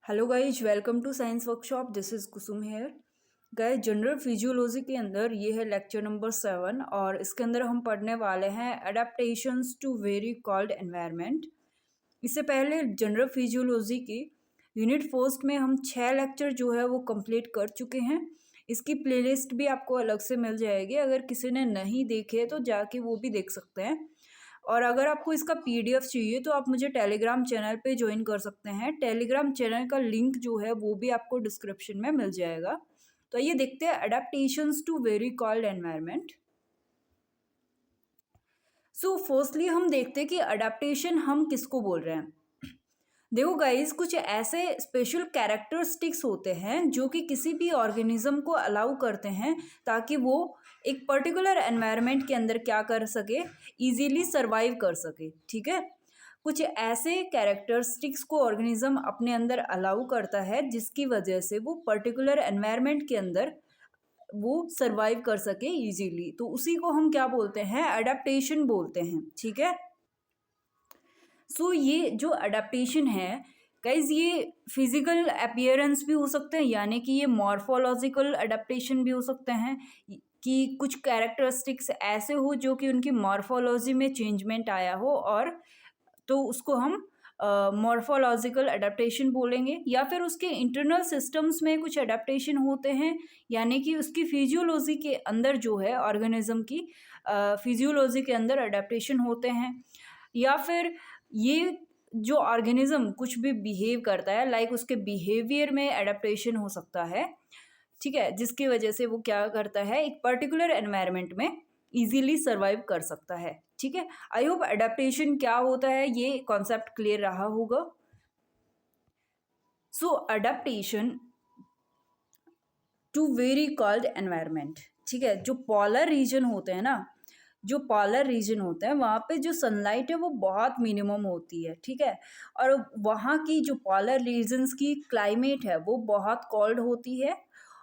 Hello guys, welcome to science workshop. This is Kusum here. Guys, general physiology के अंदर ये है लेक्चर नंबर 7 और इसके अंदर हम पढ़ने वाले हैं adaptations to very cold environment. इससे पहले जनरल फिजियोलॉजी की यूनिट फर्स्ट में हम 6 लेक्चर जो है वो कंप्लीट कर चुके हैं। इसकी प्लेलिस्ट भी आपको अलग से मिल जाएगी, अगर किसी ने नहीं देखे तो जाके वो भी देख सकते हैं। और अगर आपको इसका पीडीएफ चाहिए तो आप मुझे टेलीग्राम चैनल पे ज्वाइन कर सकते हैं। टेलीग्राम चैनल का लिंक जो है वो भी आपको डिस्क्रिप्शन में मिल जाएगा। तो ये देखते हैं adaptations to very cold environment. So firstly हम देखते हैं कि अडेप्टेशन हम किसको बोल रहे हैं। देखो गाइस, कुछ ऐसे स्पेशल कैरेक्टरिस्टिक्स होते हैं जो कि किसी भी ऑर्गेनिज्म को अलाउ करते हैं ताकि वो एक पर्टिकुलर एनवायरनमेंट के अंदर क्या कर सके, इजीली सरवाइव कर सके। ठीक है, कुछ ऐसे कैरेक्टरिस्टिक्स को ऑर्गेनिज्म अपने अंदर अलाउ करता है जिसकी वजह से वो पर्टिकुलर एनवायरनमेंट के अंदर वो सरवाइव कर सके इजीली। तो उसी को हम क्या बोलते हैं, अडेप्टेशन बोलते हैं। ठीक है, सो ये जो अडेप्टेशन है गाइज, ये फिजिकल अपीयरेंस भी हो सकते हैं, यानी कि ये मॉर्फोलॉजिकल अडेप्टेशन भी हो सकते हैं कि कुछ कैरेक्टरिस्टिक्स ऐसे हो जो कि उनकी मॉर्फोलॉजी में चेंजमेंट आया हो, और तो उसको हम मॉर्फोलॉजिकल अडेप्टेशन बोलेंगे। या फिर उसके इंटरनल सिस्टम्स में कुछ अडेप्टेशन होते हैं, यानी कि उसकी फिजियोलॉजी के अंदर जो है ऑर्गेनिज्म की फिजियोलॉजी के अंदर अडेप्टेशन होते हैं। या फिर ये जो ऑर्गेनिज्म कुछ भी बिहेव करता है, लाइक उसके बिहेवियर में एडेप्टेशन हो सकता है। ठीक है, जिसकी वजह से वो क्या करता है, एक पर्टिकुलर एनवायरनमेंट में इजीली सर्वाइव कर सकता है। ठीक है, आई होप एडेप्टेशन क्या होता है ये कॉन्सेप्ट क्लियर रहा होगा। So adaptation to very cold environment. ठीक है, जो पोलर रीजन होते हैं ना, जो पोलर रीजन होते हैं वहाँ पे जो सनलाइट है वो बहुत मिनिमम होती है। ठीक है, और वहाँ की जो पोलर रीजन्स की क्लाइमेट है वो बहुत कोल्ड होती है।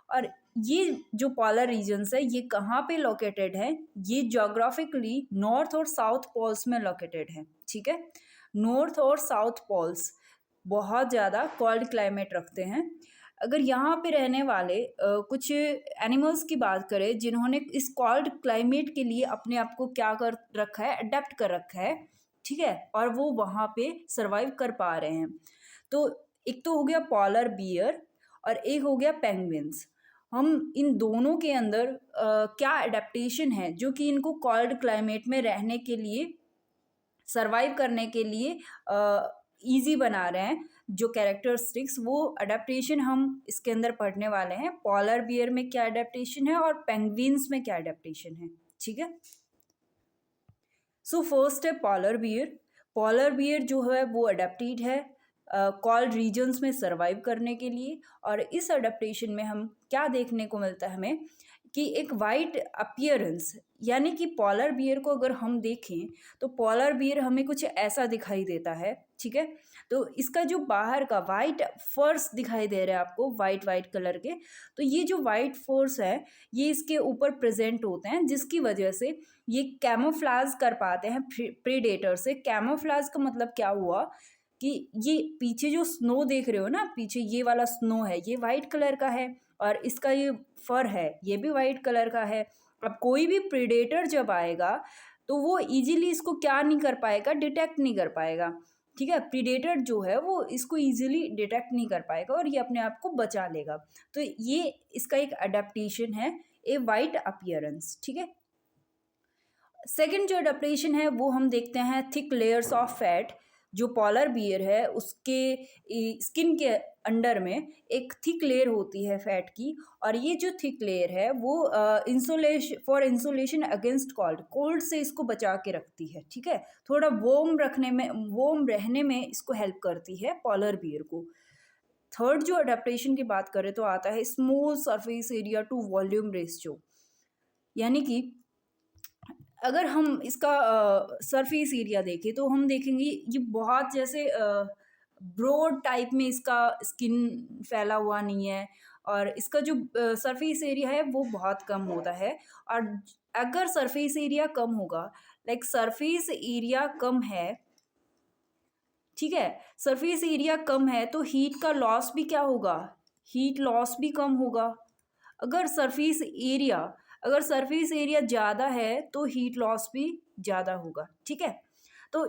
और ये जो पोलर रीजन्स है ये कहाँ पे लोकेटेड है, ये जोग्राफिकली नॉर्थ और साउथ पोल्स में लोकेटेड है। ठीक है, नॉर्थ और साउथ पोल्स बहुत ज़्यादा कोल्ड क्लाइमेट रखते हैं। अगर यहाँ पे रहने वाले कुछ एनिमल्स की बात करें जिन्होंने इस कोल्ड क्लाइमेट के लिए अपने आप को क्या कर रखा है, अडेप्ट कर रखा है। ठीक है, और वो वहाँ पे सरवाइव कर पा रहे हैं। तो एक तो हो गया पोलर बियर और एक हो गया पेंगुइन्स। हम इन दोनों के अंदर क्या अडेप्टेशन है जो कि इनको कोल्ड क्लाइमेट में रहने के लिए, सरवाइव करने के लिए ईजी बना रहे हैं, जो कैरेक्टरिस्टिक्स, वो अडेप्टेशन हम इसके अंदर पढ़ने वाले हैं। पोलर बियर में क्या अडेप्टेशन है और पेंगुइन्स में क्या अडेप्टेशन है। ठीक है, सो फर्स्ट है पोलर बियर। पोलर बियर जो है वो अडेप्टेड है कोल्ड रीजन्स में सरवाइव करने के लिए। और इस अडेप्टेशन में हम क्या देखने को मिलता है हमें कि एक वाइट अपीयरेंस, यानी कि पोलर बियर को अगर हम देखें तो पोलर बियर हमें कुछ ऐसा दिखाई देता है। ठीक है, तो इसका जो बाहर का वाइट फर्स दिखाई दे रहा है आपको, वाइट वाइट कलर के, तो ये जो वाइट फर्स है ये इसके ऊपर प्रेजेंट होते हैं, जिसकी वजह से ये कैमोफ्लाज कर पाते हैं प्रीडेटर से। कैमोफ्लाज का मतलब क्या हुआ कि ये पीछे जो स्नो देख रहे हो ना, पीछे ये वाला स्नो है ये वाइट कलर का है, और इसका ये फर है ये भी वाइट कलर का है। अब कोई भी प्रीडेटर जब आएगा तो वो इजीली इसको क्या नहीं कर पाएगा, डिटेक्ट नहीं कर पाएगा। ठीक है, प्रीडेटर जो है वो इसको इजीली डिटेक्ट नहीं कर पाएगा और ये अपने आप को बचा लेगा। तो ये इसका एक अडेप्टेशन है, ए वाइट अपीयरेंस। ठीक है, सेकेंड जो अडेप्टेशन है वो हम देखते हैं थिक लेयर्स ऑफ फैट। जो पोलर बियर है उसके स्किन के अंडर में एक थिक लेयर होती है फैट की, और ये जो थिक लेयर है वो इंसुलेशन अगेंस्ट कोल्ड, कोल्ड से इसको बचा के रखती है। ठीक है, थोड़ा वार्म रखने में, वार्म रहने में इसको हेल्प करती है पोलर बियर को। थर्ड जो अडेप्टेशन की बात करें तो आता है small surface area to volume ratio. यानी कि अगर हम इसका सरफेस एरिया देखें तो हम देखेंगे ये बहुत जैसे ब्रॉड टाइप में इसका स्किन फैला हुआ नहीं है, और इसका जो सरफेस एरिया है वो बहुत कम होता है। और अगर सरफेस एरिया कम होगा, लाइक सरफेस एरिया कम है, ठीक है। सरफेस एरिया कम है तो हीट का लॉस भी क्या होगा, हीट लॉस भी कम होगा। अगर सरफेस एरिया अगर सरफेस एरिया ज़्यादा है तो हीट लॉस भी ज़्यादा होगा, ठीक है। तो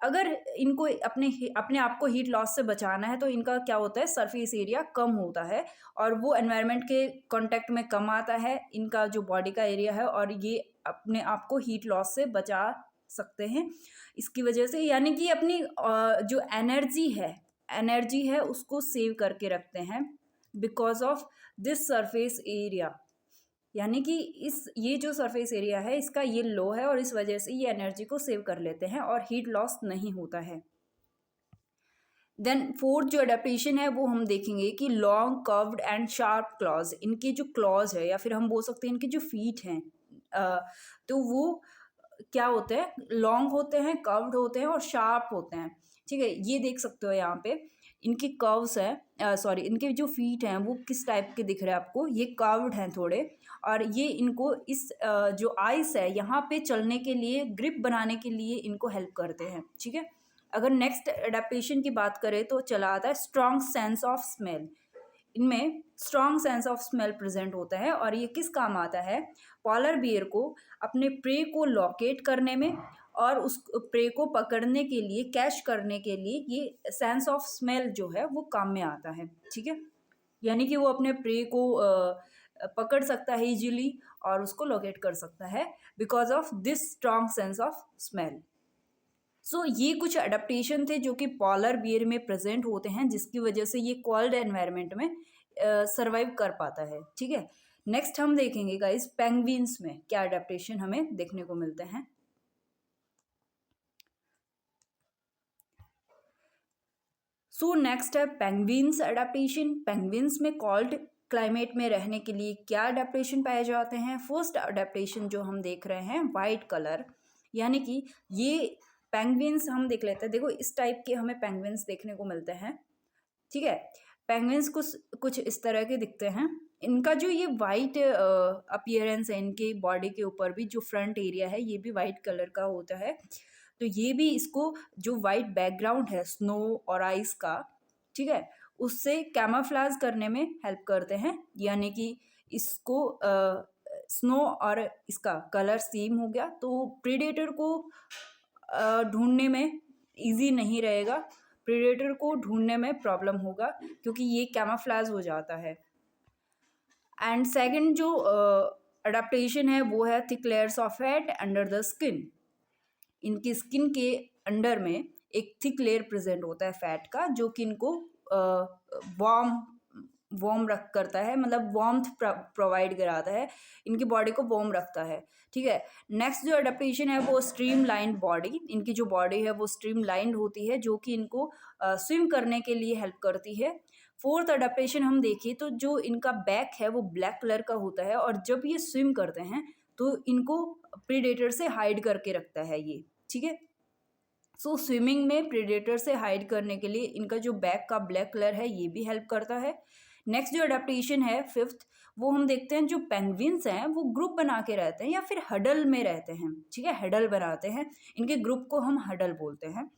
अगर इनको अपने अपने आप को हीट लॉस से बचाना है तो इनका क्या होता है, सरफेस एरिया कम होता है और वो एनवायरनमेंट के कांटेक्ट में कम आता है, इनका जो बॉडी का एरिया है, और ये अपने आप को हीट लॉस से बचा सकते हैं इसकी वजह से। यानी कि अपनी जो एनर्जी है उसको सेव करके रखते हैं because of this surface area. यानी कि ये जो सरफेस एरिया है इसका ये लो है और इस वजह से ये एनर्जी को सेव कर लेते हैं और हीट लॉस नहीं होता है। देन फोर्थ जो अडेप्टेशन है वो हम देखेंगे कि long curved and sharp clause, इनके जो क्लॉज है या फिर हम बोल सकते हैं इनके जो फीट हैं तो वो क्या होते हैं, लॉन्ग होते हैं, कर्व्ड होते हैं और शार्प होते हैं, ठीक है। ये देख सकते हो यहाँ पे इनके कर्व्स है, सॉरी इनके जो फीट हैं वो किस टाइप के दिख रहे हैं आपको, ये कर्व्ड हैं थोड़े, और ये इनको इस जो आइस है यहाँ पे चलने के लिए, ग्रिप बनाने के लिए इनको हेल्प करते हैं, ठीक है। अगर नेक्स्ट एडेप्टेशन की बात करें तो चला आता है स्ट्रॉन्ग सेंस ऑफ स्मेल। इनमें strong sense of smell present होता है और ये किस काम आता है, पॉलर बियर को अपने प्रे को लोकेट करने में और उस प्रे को पकड़ने के लिए, कैच करने के लिए ये सेंस ऑफ स्मेल जो है वो काम में आता है, ठीक है। यानी कि वो अपने प्रे को पकड़ सकता है इजीली और उसको लोकेट कर सकता है because of this strong sense of smell. So ये कुछ अडेप्टेशन थे जो कि पॉलर बियर में प्रेजेंट होते हैं जिसकी वजह से ये कोल्ड एनवायरनमेंट में सरवाइव कर पाता है, ठीक है। नेक्स्ट हम देखेंगे गाइस पेंगुइन्स में क्या अडेप्टेशन हमें देखने को मिलते हैं। सो नेक्स्ट है पेंगुइन्स अडेप्टेशन। पेंगुइन्स में कोल्ड क्लाइमेट में रहने के लिए क्या अडेप्टेशन पाए जाते हैं। फर्स्ट अडेप्टेशन जो हम देख रहे हैं वाइट कलर, यानी कि ये पेंगुइन्स हम देख लेते हैं। देखो इस टाइप के हमें पेंगुइन्स देखने को मिलते हैं, ठीक है। पेंगुइन्स कुछ इस तरह के दिखते हैं। इनका जो ये वाइट अपीयरेंस है, इनके बॉडी के ऊपर भी जो फ्रंट एरिया है ये भी वाइट कलर का होता है, तो ये भी इसको जो वाइट बैकग्राउंड है स्नो और आइस का, ठीक है, उससे कैमोफ्लेज करने में हेल्प करते हैं। यानी कि इसको स्नो और इसका कलर सेम हो गया तो प्रीडेटर को ढूंढने में इजी नहीं रहेगा, प्रीडेटर को ढूंढने में प्रॉब्लम होगा क्योंकि ये कैमोफ्लेज हो जाता है। एंड सेकंड जो अडेप्टेशन है वो है thick layers of fat under the skin. इनकी स्किन के अंडर में एक थिक लेयर प्रेजेंट होता है फैट का जो कि इनको वार्म रख करता है, मतलब वार्मथ प्रोवाइड कराता है, इनकी बॉडी को वार्म रखता है, ठीक है। नेक्स्ट जो अडेप्टेशन है वो स्ट्रीम लाइंड बॉडी। इनकी जो बॉडी है वो स्ट्रीम लाइंड होती है जो कि इनको स्विम करने के लिए हेल्प करती है। फोर्थ अडेप्टेशन हम देखें तो जो इनका बैक है वो ब्लैक कलर का होता है और जब ये स्विम करते हैं तो इनको प्रीडेटर से हाइड करके रखता है ये, ठीक है। सो स्विमिंग में प्रीडेटर से हाइड करने के लिए इनका जो बैक का ब्लैक कलर है ये भी हेल्प करता है। नेक्स्ट जो अडेप्टेशन है फिफ्थ, वो हम देखते हैं जो पेंगुइन्स हैं वो ग्रुप बना के रहते हैं या फिर हडल में रहते हैं, ठीक है, हडल बनाते हैं, इनके ग्रुप को हम हडल बोलते हैं।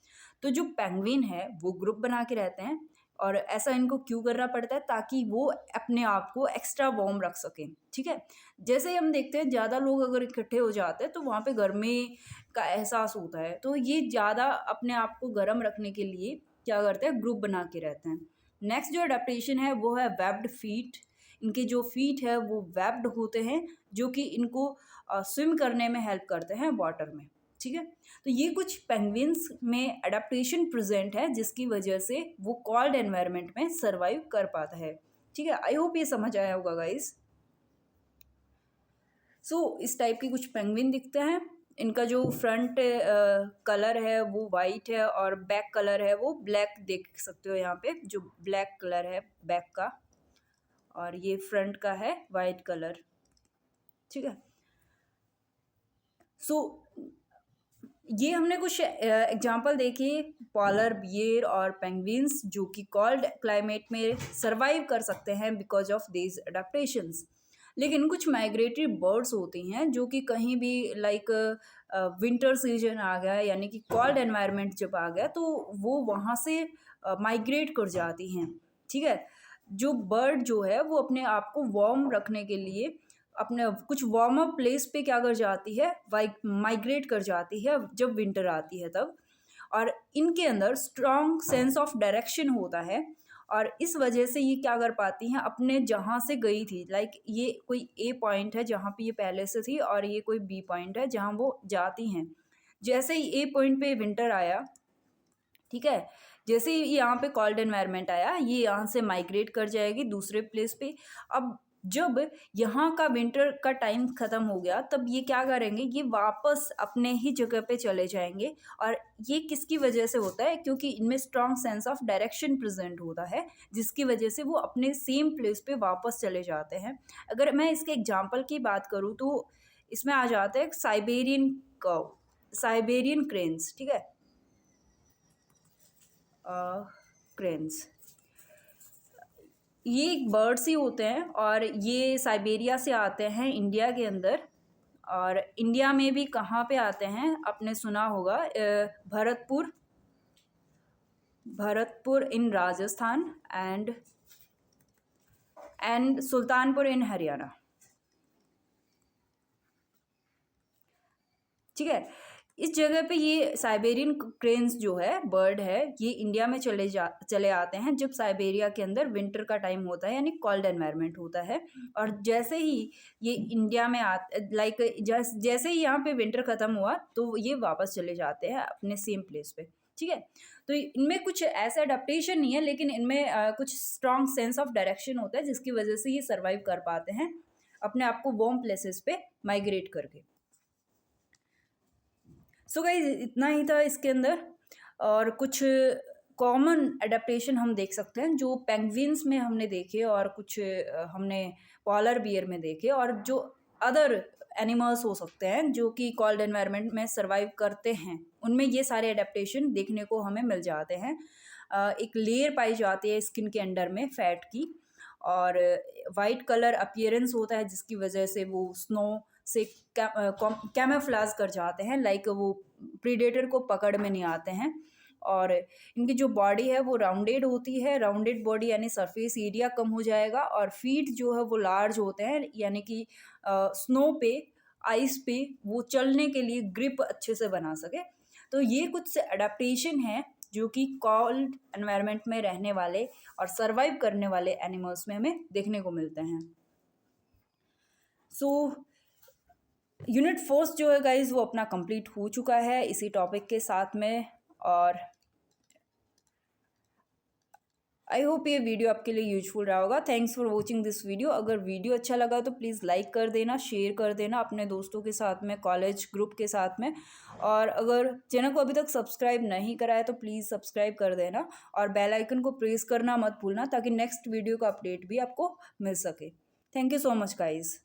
तो जो पेंगुइन है वो ग्रुप बना के रहते हैं और ऐसा इनको क्यों करना पड़ता है, ताकि वो अपने आप को एक्स्ट्रा वार्म रख सकें, ठीक है। जैसे हम देखते हैं ज़्यादा लोग अगर इकट्ठे हो जाते हैं तो वहाँ पे गर्मी का एहसास होता है, तो ये ज़्यादा अपने आप को गर्म रखने के लिए क्या करते हैं, ग्रुप बना के रहते हैं। नेक्स्ट जो अडेप्टेशन है वो है वेब्ड फीट। इनके जो फीट है वो वेब्ड होते हैं जो कि इनको स्विम करने में हेल्प करते हैं वाटर में, ठीक है। तो ये कुछ पेंगुइन्स में अडेप्टेशन प्रेजेंट है जिसकी वजह से वो कोल्ड एनवायरनमेंट में सरवाइव कर पाता है, ठीक है। आई होप ये समझ आया होगा गाइस। सो इस टाइप की कुछ पेंगुइन दिखते हैं। इनका जो फ्रंट कलर है वो वाइट है और बैक कलर है वो ब्लैक, देख सकते हो यहाँ पे जो ब्लैक कलर है बैक का, और ये फ्रंट का है वाइट कलर, ठीक है। सो ये हमने कुछ एग्जांपल देखे पॉलर बियर और पेंगुइन्स जो कि कोल्ड क्लाइमेट में सरवाइव कर सकते हैं बिकॉज ऑफ दीज अडेप्टेशंस। लेकिन कुछ माइग्रेटरी बर्ड्स होती हैं जो कि कहीं भी लाइक विंटर सीजन आ गया यानी कि कोल्ड एनवायरनमेंट जब आ गया तो वो वहाँ से माइग्रेट कर जाती हैं, ठीक है। जो बर्ड जो है वो अपने आप को वार्म रखने के लिए अपने कुछ वार्म अप प्लेस पे क्या कर जाती है, माइग्रेट कर जाती है जब विंटर आती है तब। और इनके अंदर स्ट्रॉन्ग सेंस ऑफ डायरेक्शन होता है और इस वजह से ये क्या कर पाती हैं, अपने जहाँ से गई थी लाइक ये कोई ए पॉइंट है जहाँ पे ये पहले से थी और ये कोई बी पॉइंट है जहाँ वो जाती हैं। जैसे ही ए पॉइंट पे विंटर आया, ठीक है, जैसे ही यहाँ पे कोल्ड एनवायरनमेंट आया ये यहाँ से माइग्रेट कर जाएगी दूसरे प्लेस पे। अब जब यहाँ का विंटर का टाइम ख़त्म हो गया तब ये क्या करेंगे, ये वापस अपने ही जगह पे चले जाएंगे। और ये किसकी वजह से होता है, क्योंकि इनमें strong sense of direction present होता है जिसकी वजह से वो अपने सेम प्लेस पे वापस चले जाते हैं। अगर मैं इसके एग्जाम्पल की बात करूँ तो इसमें आ जाता है साइबेरियन कर्व, साइबेरियन क्रेन्स, ठीक है, क्रेन्स ये एक बर्ड्स ही होते हैं और ये साइबेरिया से आते हैं इंडिया के अंदर। और इंडिया में भी कहाँ पे आते हैं, आपने सुना होगा भरतपुर, भरतपुर इन राजस्थान एंड सुल्तानपुर इन हरियाणा, ठीक है। इस जगह पे ये साइबेरियन क्रेन्स जो है बर्ड है ये इंडिया में चले आते हैं जब साइबेरिया के अंदर विंटर का टाइम होता है यानी कोल्ड एनवायरनमेंट होता है। और जैसे ही ये इंडिया में लाइक जैसे ही यहाँ पे विंटर ख़त्म हुआ तो ये वापस चले जाते हैं अपने सेम प्लेस पे, ठीक है। तो इनमें कुछ ऐसा अडेप्टेशन नहीं है लेकिन इनमें कुछ स्ट्रॉन्ग सेंस ऑफ डायरेक्शन होता है जिसकी वजह से ये सर्वाइव कर पाते हैं अपने आप को वार्म प्लेसेस पे माइग्रेट करके। सो गाइस इतना ही था इसके अंदर। और कुछ कॉमन एडेप्टेशन हम देख सकते हैं जो पेंगुइन्स में हमने देखे और कुछ हमने पॉलर बियर में देखे और जो अदर एनिमल्स हो सकते हैं जो कि कोल्ड एनवायरनमेंट में सर्वाइव करते हैं उनमें ये सारे एडेप्टेशन देखने को हमें मिल जाते हैं। एक लेयर पाई जाती है स्किन के अंडर में फैट की और वाइट कलर अपीयरेंस होता है जिसकी वजह से वो स्नो से कैमोफ्लेज कर जाते हैं, लाइक वो प्रीडेटर को पकड़ में नहीं आते हैं। और इनकी जो बॉडी है वो राउंडेड होती है, राउंडेड बॉडी यानी सरफेस एरिया कम हो जाएगा और फीट जो है वो लार्ज होते हैं यानी कि स्नो पे आइस पे वो चलने के लिए ग्रिप अच्छे से बना सके। तो ये कुछ अडेप्टेशन है जो कि कोल्ड एनवायरनमेंट में रहने वाले और सरवाइव करने वाले एनिमल्स में हमें देखने को मिलते हैं। सो यूनिट 4 जो है गाइज वो अपना कंप्लीट हो चुका है इसी टॉपिक के साथ में। और आई होप ये वीडियो आपके लिए यूजफुल रहा होगा। Thanks for watching this video. अगर वीडियो अच्छा लगा तो प्लीज़ लाइक कर देना, शेयर कर देना अपने दोस्तों के साथ में, कॉलेज ग्रुप के साथ में। और अगर चैनल को अभी तक सब्सक्राइब नहीं करा है तो प्लीज़ सब्सक्राइब कर देना और बेल आइकन को प्रेस करना मत भूलना ताकि नेक्स्ट वीडियो का अपडेट भी आपको मिल सके। Thank you so much guys.